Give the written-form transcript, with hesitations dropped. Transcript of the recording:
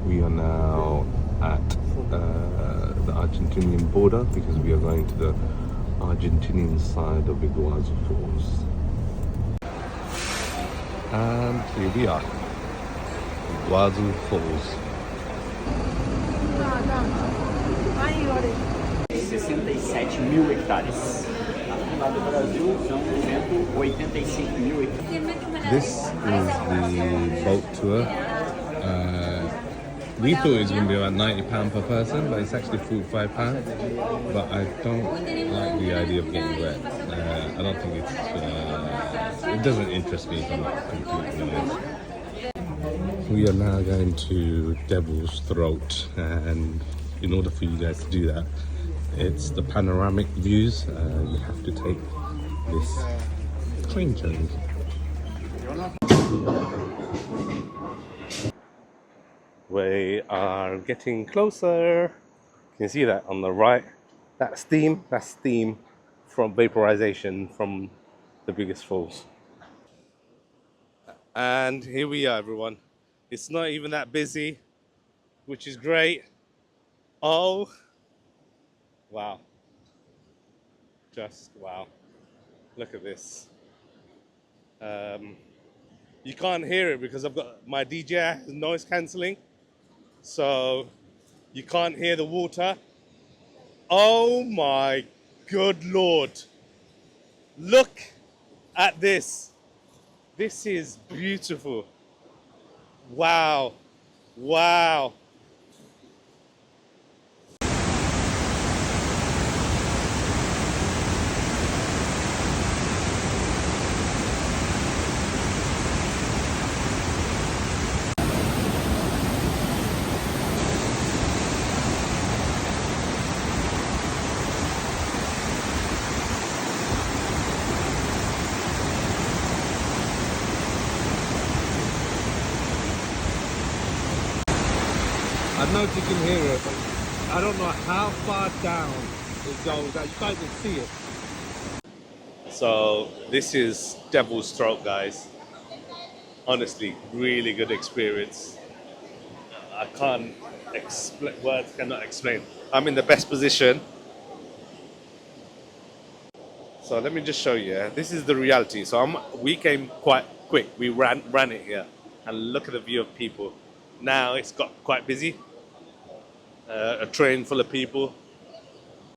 We are now at the Argentinian border because we are going to the Argentinian side of Iguazu Falls. And here we are, Iguazu Falls. 67.000 hectares. Lá do Brasil são 185.000 hectares. This is the boat tour. We thought it was going to be about £90 per person, but it's actually £45. But I don't like the idea of getting wet. I don't think it's. It doesn't interest me if I'm completely honest. We are now going to Devil's Throat, and in order for you guys to do that, it's the panoramic views. You have to take this train journey. We are getting closer. You can see that on the right. That's steam from vaporization from the biggest falls. And here we are, everyone. It's not even that busy, which is great. Oh, wow. Just wow. Look at this. You can't hear it because I've got my DJ has noise cancelling. So you can't hear the water. Oh my good Lord. Look at this. This is beautiful. Wow. Wow. I don't know if you can hear it, but I don't know how far down it goes. You guys can see it. So this is Devil's Throat, guys. Honestly, really good experience. I can't explain, words cannot explain. I'm in the best position. So let me just show you. This is the reality. So we came quite quick. We ran it here, and look at the view of people. Now it's got quite busy. A train full of people.